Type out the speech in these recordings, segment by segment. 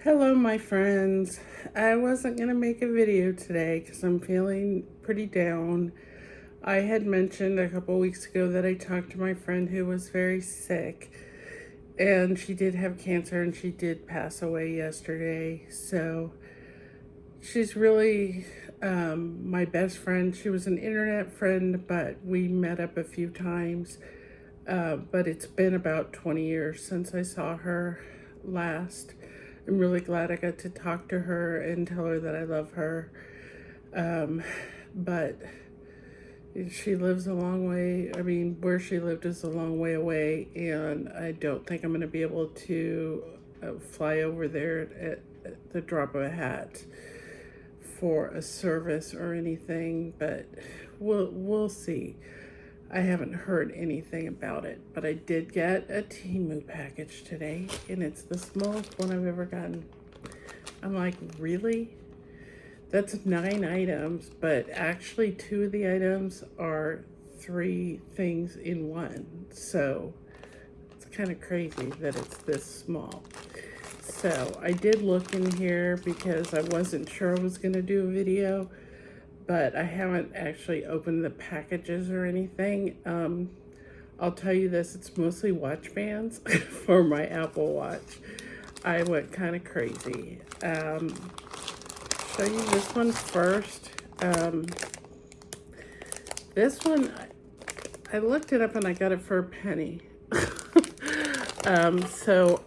Hello, my friends. I wasn't going to make a video today because I'm feeling pretty down. I had mentioned a couple weeks ago that I talked to my friend who was very sick, and she did have cancer and she did pass away yesterday. So she's really my best friend. She was an internet friend, but we met up a few times. But it's been about 20 years since I saw her last. I'm really glad I got to talk to her and tell her that I love her. But she lives a long way. I mean, where she lived is a long way away, and I don't think I'm going to be able to fly over there at the drop of a hat for a service or anything, but we'll see. I haven't heard anything about it, but I did get a TEMU package today, and it's the smallest one I've ever gotten. I'm like, really? That's 9 items, but actually 2 of the items are 3 things in one. So it's kind of crazy that it's this small. So I did look in here because I wasn't sure I was going to do a video, but I haven't actually opened the packages or anything. I'll tell you this, it's mostly watch bands for my Apple Watch. I went kind of crazy. Show you this one first. This one, I looked it up and I got it for a penny. So,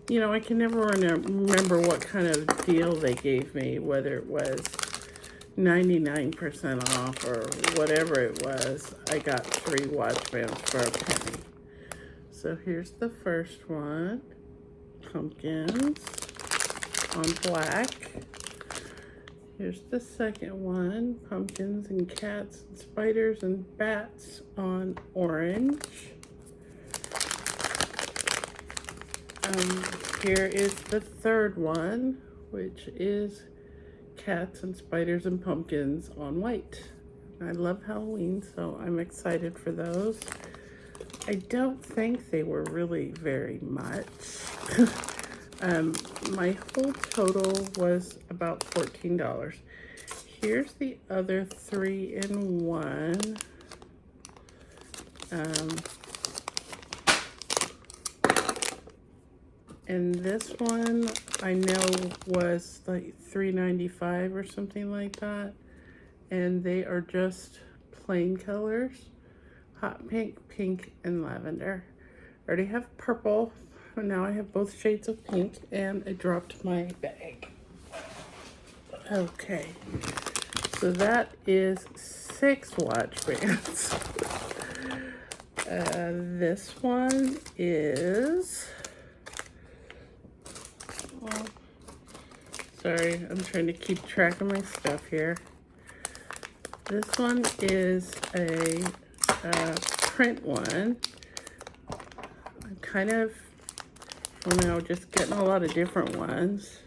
you know, I can never remember what kind of deal they gave me, whether it was 99% off or whatever it was. I got 3 watch bands for a penny. So here's the first one, pumpkins on black. Here's the second one, pumpkins and cats and spiders and bats on orange. Here is the third one, which is cats and spiders and pumpkins on white. I love Halloween, so I'm excited for those. I don't think they were really very much. My whole total was about $14. Here's the other 3 in 1. And this one I know was like $3.95 or something like that. And they are just plain colors. Hot pink, pink, and lavender. I already have purple. Now I have both shades of pink, and I dropped my bag. Okay. So that is 6 watch bands. This one is... Sorry, I'm trying to keep track of my stuff here. This one is a print one. I'm kind of, just getting a lot of different ones.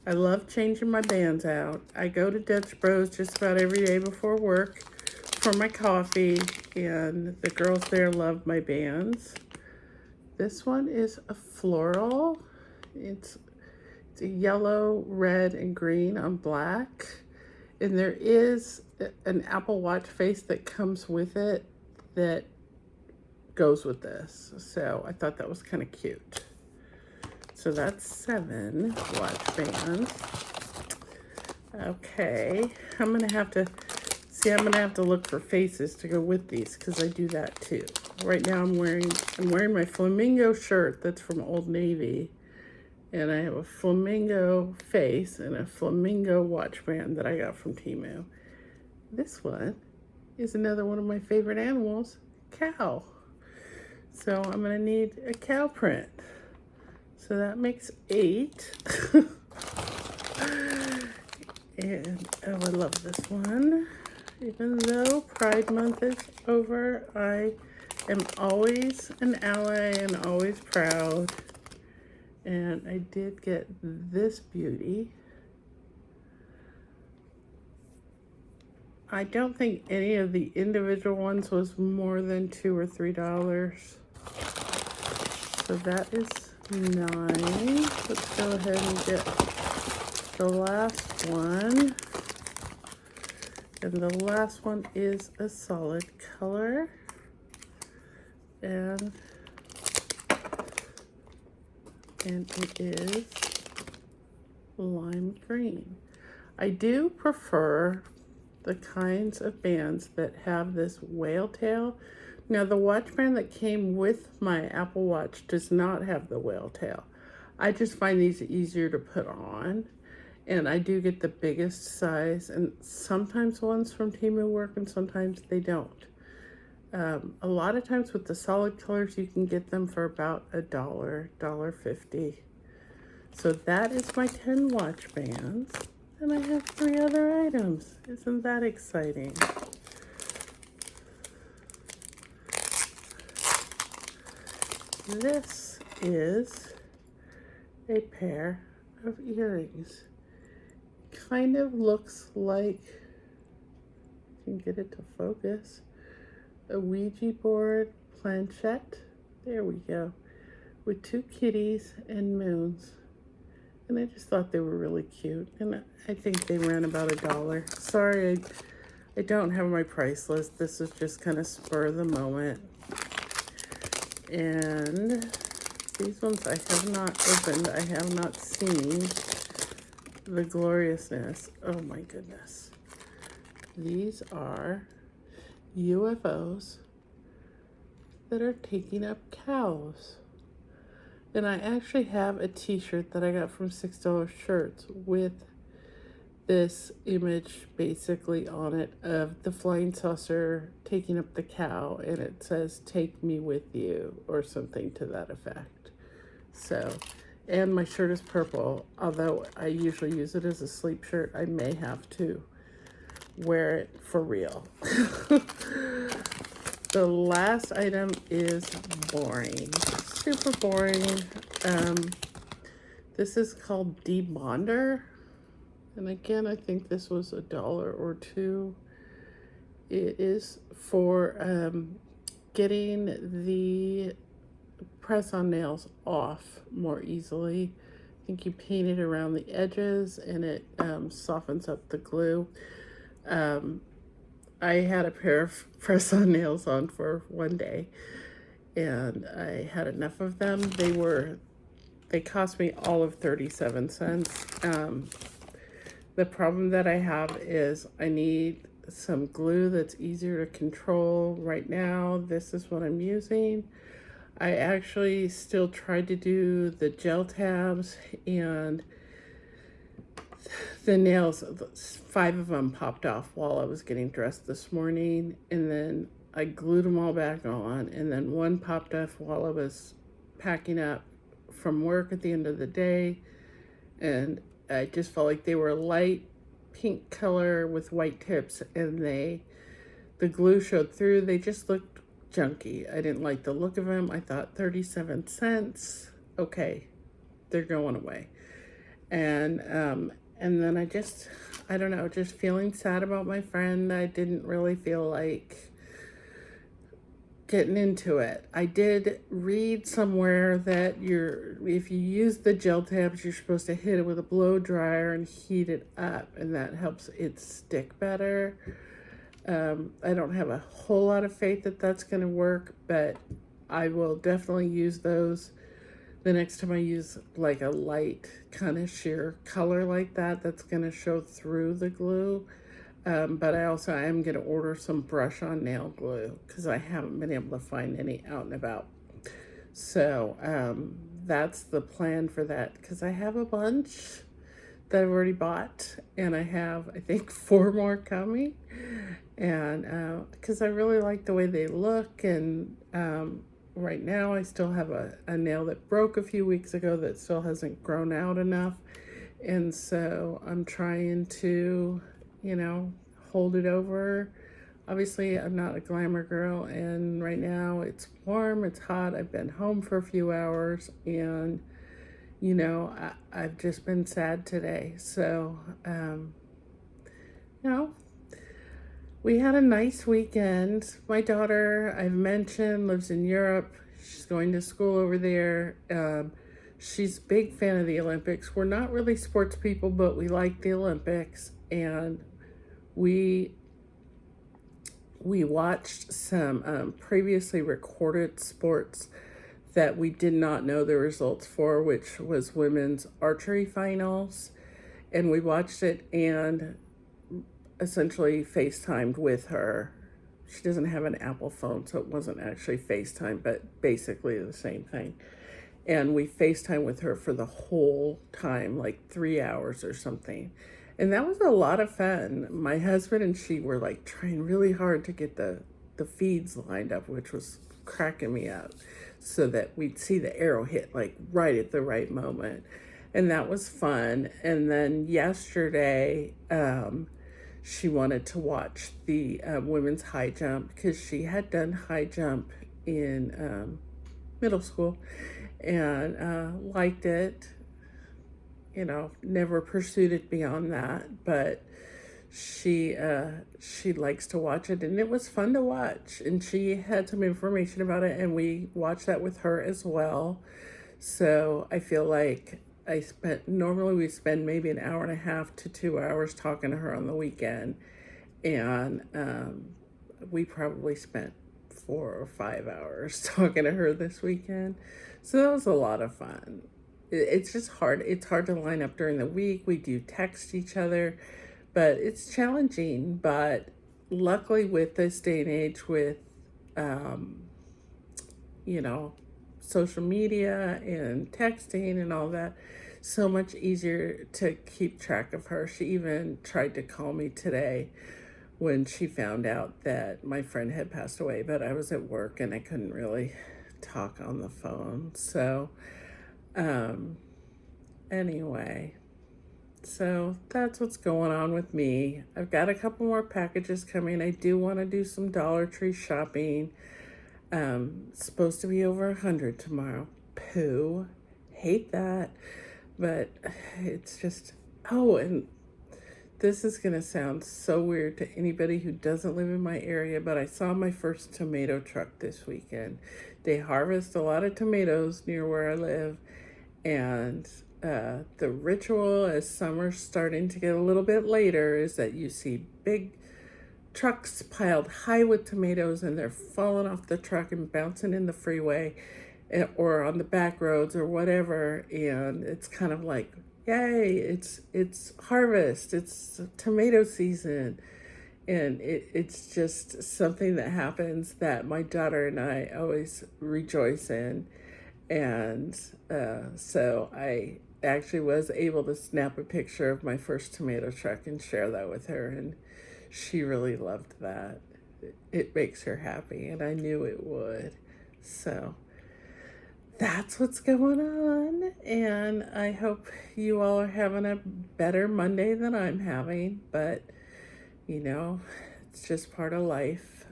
I love changing my bands out. I go to Dutch Bros just about every day before work for my coffee, and the girls there love my bands. This one is a floral. It's a yellow, red, and green on black. And there is an Apple Watch face that comes with it that goes with this. So I thought that was kind of cute. So that's 7 watch bands. Okay, I'm gonna have to look for faces to go with these because I do that too. Right now I'm wearing my flamingo shirt that's from Old Navy. And I have a flamingo face and a flamingo watch band that I got from TEMU. This one is another one of my favorite animals, cow. So I'm gonna need a cow print. So that makes 8. And oh, I love this one. Even though Pride Month is over, I am always an ally and always proud. And I did get this beauty. I don't think any of the individual ones was more than $2 or $3. So that is 9. Let's go ahead and get the last one. And the last one is a solid color. And it is lime green. I do prefer the kinds of bands that have this whale tail. Now the watch band that came with my Apple Watch does not have the whale tail. I just find these easier to put on, and I do get the biggest size, and sometimes ones from TEMU work and sometimes they don't. A lot of times with the solid colors you can get them for about $1, $1.50. So that is my 10 watch bands. And I have 3 other items. Isn't that exciting? This is a pair of earrings. Kind of looks like, you can get it to focus, a Ouija board planchette. There we go. With 2 kitties and moons. And I just thought they were really cute. And I think they ran about $1. Sorry, I don't have my price list. This is just kind of spur of the moment. And these ones I have not opened. I have not seen the gloriousness. Oh my goodness. These are UFOs that are taking up cows. And I actually have a t-shirt that I got from $6 Shirts with this image basically on it of the flying saucer taking up the cow, and it says, "Take me with you," or something to that effect. So, and my shirt is purple. Although I usually use it as a sleep shirt, I may have to wear it for real. The last item is boring. Super boring. This is called Debonder. And again, I think this was $1 or $2. It is for getting the press-on nails off more easily. I think you paint it around the edges and it softens up the glue. I had a pair of press-on nails on for one day, and I had enough of them. They cost me all of 37 cents. The problem that I have is I need some glue that's easier to control. Right now, this is what I'm using. I actually still tried to do the gel tabs, and the nails, 5 of them popped off while I was getting dressed this morning, and then I glued them all back on, and then one popped off while I was packing up from work at the end of the day, and I just felt like they were a light pink color with white tips, and the glue showed through. They just looked junky. I didn't like the look of them. I thought 37 cents, okay, they're going away. And then I don't know, just feeling sad about my friend. I didn't really feel like getting into it. I did read somewhere that if you use the gel tabs, you're supposed to hit it with a blow dryer and heat it up, and that helps it stick better. I don't have a whole lot of faith that that's going to work, but I will definitely use those the next time I use like a light kind of sheer color like that, that's going to show through the glue. But I am going to order some brush on nail glue because I haven't been able to find any out and about. So that's the plan for that, because I have a bunch that I've already bought, and I have, I think, 4 more coming. And because I really like the way they look, and right now I still have a nail that broke a few weeks ago that still hasn't grown out enough. And so I'm trying to, hold it over. Obviously, I'm not a glamour girl, and right now it's warm, it's hot. I've been home for a few hours, and, I've just been sad today. So, we had a nice weekend. My daughter, I've mentioned, lives in Europe. She's going to school over there. she's a big fan of the Olympics. We're not really sports people, but we like the Olympics, and we we watched some previously recorded sports that we did not know the results for, which was women's archery finals. And we watched it and essentially FaceTimed with her. She doesn't have an Apple phone, so it wasn't actually FaceTime, but basically the same thing. And we FaceTime with her for the whole time, like 3 hours or something. And that was a lot of fun. My husband and she were like trying really hard to get the feeds lined up, which was cracking me up, so that we'd see the arrow hit like right at the right moment. And that was fun. And then yesterday, she wanted to watch the women's high jump because she had done high jump in middle school and liked it. You know, never pursued it beyond that, but she likes to watch it, and it was fun to watch. And she had some information about it, and we watched that with her as well. So I feel like normally we spend maybe an hour and a half to 2 hours talking to her on the weekend, and we probably spent 4 or 5 hours talking to her this weekend. So that was a lot of fun. It's just hard. It's hard to line up during the week. We do text each other, but it's challenging. But luckily, with this day and age, with you know, social media and texting and all that, so much easier to keep track of her. She even tried to call me today when she found out that my friend had passed away, but I was at work and I couldn't really talk on the phone. So anyway, so that's what's going on with me. I've got a couple more packages coming. I do want to do some Dollar Tree shopping. Supposed to be over 100 tomorrow. Pooh. Hate that. But it's just, oh, and this is going to sound so weird to anybody who doesn't live in my area, but I saw my first tomato truck this weekend. They harvest a lot of tomatoes near where I live, and the ritual as summer's starting to get a little bit later is that you see big trucks piled high with tomatoes, and they're falling off the truck and bouncing in the freeway or on the back roads or whatever. And it's kind of like, yay, it's harvest, it's tomato season. And it's just something that happens that my daughter and I always rejoice in. And so I actually was able to snap a picture of my first tomato truck and share that with her, and she really loved that. It makes her happy, and I knew it would. So that's what's going on, and I hope you all are having a better Monday than I'm having, but you know, it's just part of life.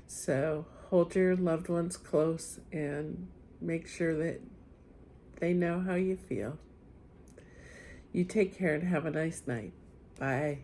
So hold your loved ones close and make sure that they know how you feel. You take care and have a nice night. Bye.